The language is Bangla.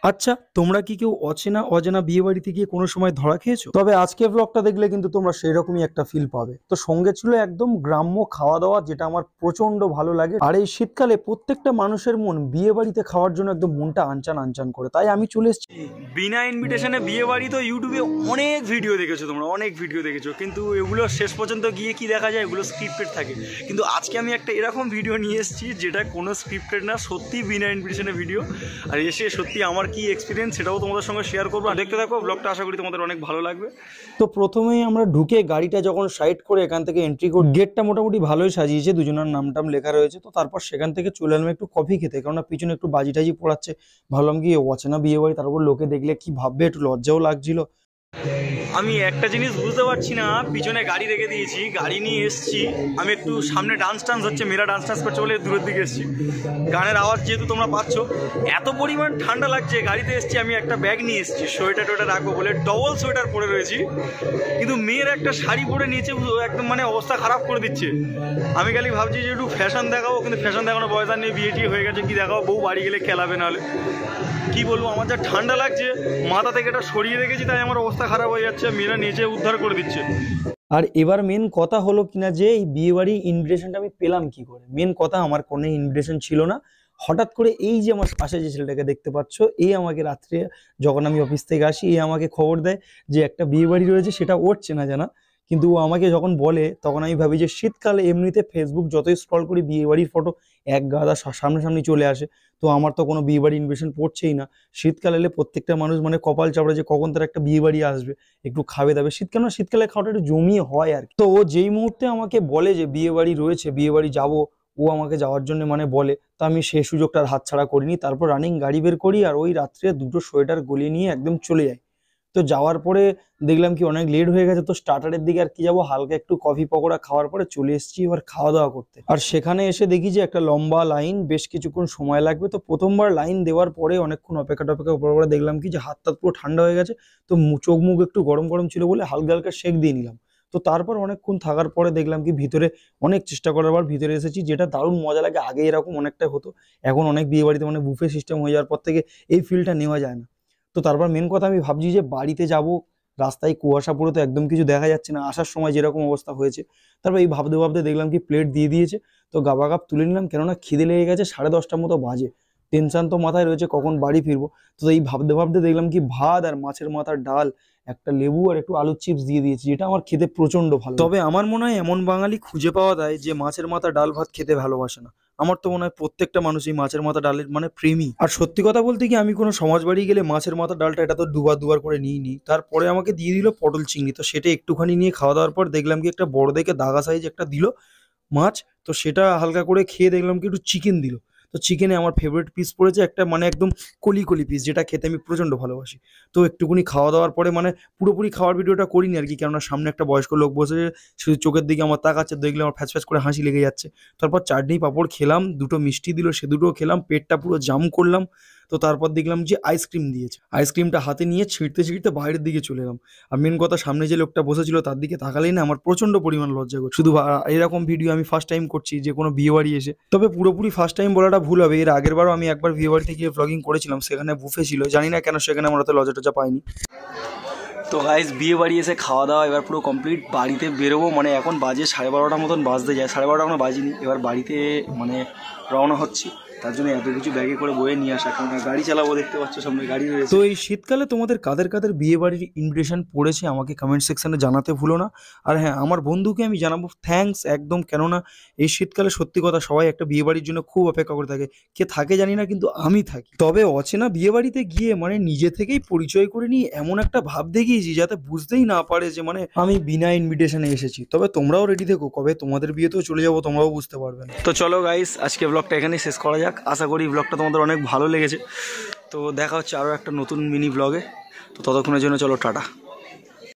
আচ্ছা, তোমরা কি কেউ অচেনা অজানা বিয়ে বাড়িতে গিয়ে কোনো সময় ধরা খেয়েছো? তবে আজকে ব্লগটা দেখলে কিন্তু তোমরা সেই রকমই একটা ফিল পাবে। তো সঙ্গে ছিল একদম গ্রাম্য খাওয়া দাওয়া, যেটা আমার প্রচন্ড ভালো লাগে। আর এই শীতকালে প্রত্যেকটা মানুষের মন বিয়ে বাড়িতে খাওয়ার জন্য একদম মনটা আনচান আনচান করে, তাই আমি চলে এসেছি। বিনা ইনভিটেশনে বিয়ে বাড়ি তো ইউটিউবে অনেক ভিডিও দেখেছো, তোমরা অনেক ভিডিও দেখেছো, কিন্তু এগুলো শেষ পর্যন্ত গিয়ে কি দেখা যায়, এগুলো স্ক্রিপ্টেড থাকে। কিন্তু আজকে আমি একটা এরকম ভিডিও নিয়ে এসেছি যেটা কোনো স্ক্রিপ্টেড না, সত্যি বিনা ইনভিটেশনের ভিডিও। আর এসে সত্যি আমার কি এক্সপিরিয়েন্স সেটাও তোমাদের সঙ্গে শেয়ার করবো। দেখতে থাকো ব্লগটা, আশা করি তোমাদের অনেক ভালো লাগবে। তো প্রথমেই আমরা ঢুকে গাড়িটা যখন সাইড করে এখান থেকে এন্ট্রি করি, গেটটা মোটামুটি ভালোই সাজিয়েছে, দুজনের নাম টাম লেখা রয়েছে। তো তারপর সেখান থেকে চলে এলাম একটু কফি খেতে, কেননা পিছনে একটু বাজি টাজি পড়াচ্ছে। ভাবলাম কি অচেনা বিয়ে বাড়ি, তারপর লোকে দেখলে কি ভাববে, একটু লজ্জাও লাগছিল। আমি একটা জিনিস বুঝতে পারছি না, পিছনে গাড়ি রেখে দিয়েছি, গাড়ি নিয়ে এসছি, আমি একটু সামনে ডান্স টান্স হচ্ছে, মেয়েরা ডান্স টান্স করছে বলে দূরের দিকে এসছি। গানের আওয়াজ যেহেতু তোমরা পাচ্ছ, এত পরিমাণ ঠান্ডা লাগছে, গাড়িতে এসছি, আমি একটা ব্যাগ নিয়ে এসছি সোয়েটার টোয়েটার রাখবো বলে, ডবল সোয়েটার পরে রয়েছি। কিন্তু মেয়ের একটা শাড়ি পরে নিয়েছে, একদম মানে অবস্থা খারাপ করে দিচ্ছে। আমি খালি ভাবছি যে একটু ফ্যাশন দেখাবো, কিন্তু ফ্যাশন দেখানোর বয়স আর নেই, বিয়ে টিয়ে হয়ে গেছে, কি দেখাবো, বউ বাড়ি গেলে খেলাবে নাহলে। কি বলবো, আমার যা ঠান্ডা লাগছে, মাথা থেকে এটা সরিয়ে রেখেছি, তাই আমার অবস্থা খারাপ হয়ে যাচ্ছে। মেয়েরা নিচে উদ্ধার করে দিচ্ছে। আর এবার মেন কথা হলো কিনা যে এই বিয়ে বাড়ির ইনভিটেশনটা আমি পেলাম কি করে। মেন কথা, আমার কোনো ইনভিটেশন ছিল না। হঠাৎ করে এই যে আমার পাশে যে ছেলেটাকে দেখতে পাচ্ছ, এই আমাকে রাত্রে যখন আমি অফিস থেকে আসি, এই আমাকে খবর দেয় যে একটা বিয়ে বাড়ি রয়েছে, সেটা ওর চেনা জানা। কিন্তু ও আমাকে যখন বলে, তখন আমি ভাবি যে শীতকালে এমনিতে ফেসবুক যতই স্ক্রল করি, বিয়ে বাড়ির ফটো এক গাদা সামনাসামনি চলে আসে। তো আমার তো কোনো বিয়ে বাড়ির ইনভিটেশন পড়ছেই না। শীতকাল এলে প্রত্যেকটা মানুষ মানে কপাল চাপড়ে যে কখন তার একটা বিয়ে বাড়ি আসবে, একটু খাবে দাবে। শীতকালে খাওয়াটা একটু জমিয়ে হয় আর কি। তো ও যেই মুহূর্তে আমাকে বলে যে বিয়ে বাড়ি রয়েছে, বিয়ে বাড়ি যাবো, ও আমাকে যাওয়ার জন্য মানে বলে, তো আমি সেই সুযোগটার হাতছাড়া করিনি। তারপর রানিং গাড়ি বের করি, আর ওই রাত্রে দুটো সোয়েটার গলিয়ে নিয়ে একদম চলে যাই। তো যাওয়ার পরে দেখলাম কি অনেক লেট হয়ে গেছে, তো স্টার্টারের দিকে আর কি যাবো, হালকা একটু কফি পকোড়া খাওয়ার পরে চলে এসেছি এবার খাওয়া দাওয়া করতে। আর সেখানে এসে দেখি যে একটা লম্বা লাইন, বেশ কিছুক্ষণ সময় লাগবে। তো প্রথমবার লাইন দেওয়ার পরে অনেকক্ষণ অপেক্ষা টপেক্ষা করার পরে দেখলাম কি যে হাত টাত পুরো ঠান্ডা হয়ে গেছে। তো চোখ মুখ একটু গরম গরম ছিল বলে হালকা হালকা সেক দিয়ে নিলাম। তো তারপর অনেকক্ষণ থাকার পরে দেখলাম কি ভিতরে, অনেক চেষ্টা করার পর ভিতরে এসেছি, যেটা দারুণ মজা লাগে। আগে এরকম অনেকটা হতো, এখন অনেক বিয়ে বাড়িতে মানে বুফে সিস্টেম হয়ে যাওয়ার পর থেকে এই ফিলটা নেওয়া যায় না। তো তারপর মেন কথা, আমি ভাবছি যে বাড়িতে যাব, রাস্তায় কুয়াশা পুরো, তো একদম কিছু দেখা যাচ্ছে না, আসার সময় যেরকম অবস্থা হয়েছে। তারপর এই ভাবতে ভাবতে দেখলাম কি প্লেট দিয়ে দিয়েছে। তো গাবা গাপ তুলে নিলাম, কেননা খিদে লেগে গেছে, 10:30টার মতো বাজে। টেনশন তো মাথায় রয়েছে কখন বাড়ি ফিরবো। তো এই ভাবতে ভাবতে দেখলাম কি ভাত আর মাছের মাথার ডাল, একটা লেবু আর একটু আলুর চিপস দিয়ে দিয়েছি, যেটা আমার খেতে প্রচন্ড ভালো। তবে আমার মনে হয় এমন বাঙালি খুঁজে পাওয়া যায় যে মাছের মাথা ডাল ভাত খেতে ভালোবাসে না। আমার তো মনে হয় প্রত্যেকটা মানুষ এই মাছের মাথা ডালের মানে প্রেমী। আর সত্যি কথা বলতে কি, আমি কোনো সমাজ বাড়ি গেলে মাছের মাথা ডালটা এটা তো দুবার দুবার করে নিই নি। তারপরে আমাকে দিয়ে দিল পটল চিংড়ি, তো সেটা একটুখানি নিয়ে খাওয়া দাওয়ার পর দেখলাম কি একটা বড় দেখে দাগা সাইজ একটা দিল মাছ। তো সেটা হালকা করে খেয়ে দেখলাম কি একটু চিকেন দিল। তো চিকেনে আমার ফেভারিট পিস পড়েছে একটা, মানে একদম কলি কলি পিস, যেটা খেতে আমি প্রচন্ড ভালোবাসি। তো একটুকুনি খাওয়া দাওয়ার পরে মানে পুরোপুরি খাওয়ার ভিডিওটা করিনি আর কি, কেননা সামনে একটা বয়স্ক লোক বসে, শুধু চোখের দিকে আমার তাকাচ্ছে, দেখলে আমার ফ্যাচ ফ্যাচ করে হাসি লেগে যাচ্ছে। তারপর চাটনি পাঁপড় খেলাম, দুটো মিষ্টি দিল, সে দুটো খেলাম, পেটটা পুরো জাম করলাম। তো তারপর দেখলাম যে আইসক্রিম দিয়েছে, আইসক্রিমটা হাতে নিয়ে ছিঁড়তে ছিঁড়তে বাইরের দিকে চলে এলাম। আর মেন কথা, সামনে যে লোকটা বসেছিল তার দিকে তাকালেই না আমার প্রচন্ড পরিমাণ লজ্জা করছে। শুধু এরকম ভিডিও আমি ফার্স্ট টাইম করছি যে কোনো বিয়ে বাড়ি এসে। তবে পুরোপুরি ফার্স্ট টাইম বলাটা ভুল হবে, এর আগের বারও আমি একবার বিয়ে বাড়িতে গিয়ে ব্লগিং করেছিলাম, সেখানে বুফে ছিল, জানি না কেন সেখানে আমার তো লজ্জা টজ্জা পাইনি। তো গাইস, বিয়ে বাড়ি এসে খাওয়া দাওয়া এবার পুরো কমপ্লিট, বাড়িতে বেরোবো, মানে এখন বাজে 12:30 মতন বাজতে যায়, 12:30 এখনো বাজিনি। এবার বাড়িতে মানে রওনা হচ্ছি, তার জন্য এত কিছু ব্যাগে করে বয়ে নিয়ে আসা, কারণ গাড়ি চালাবো, দেখতে পাচ্ছ সামনে গাড়ি রয়েছে। তো এই শীতকালে তোমাদের কাদের কাদের বিয়ে বাড়ির ইনভিটেশন পড়েছে আমাকে কমেন্ট সেকশনে জানাতে ভুলো না। আর হ্যাঁ, আমার বন্ধুকে আমি জানাবো থ্যাঙ্কস একদম, কেননা এই শীতকালে সত্যি কথা সবাই একটা বিয়ে বাড়ির জন্য খুব অপেক্ষা করে থাকে। কে থাকে জানি না, কিন্তু আমি থাকি। তবে অচেনা বিয়ে বাড়িতে গিয়ে মানে নিজে থেকেই পরিচয় করে নিয়ে এমন একটা ভাব দেখিয়েছি যাতে বুঝতেই না পারে যে মানে আমি বিনা ইনভিটেশনে এসেছি। তবে তোমরাও রেডি থেকো, কবে তোমাদের বিয়েতেও চলে যাবো, তোমরাও বুঝতে পারবে না। তো চলো গাইস, আজকে ব্লগটা এখানেই শেষ করা যাক। আশা করি ব্লগটা তোমাদের অনেক ভালো লেগেছে। তো দেখা হচ্ছে আরও একটা নতুন মিনি ব্লগে। তো ততক্ষণের জন্য চলো টাটা।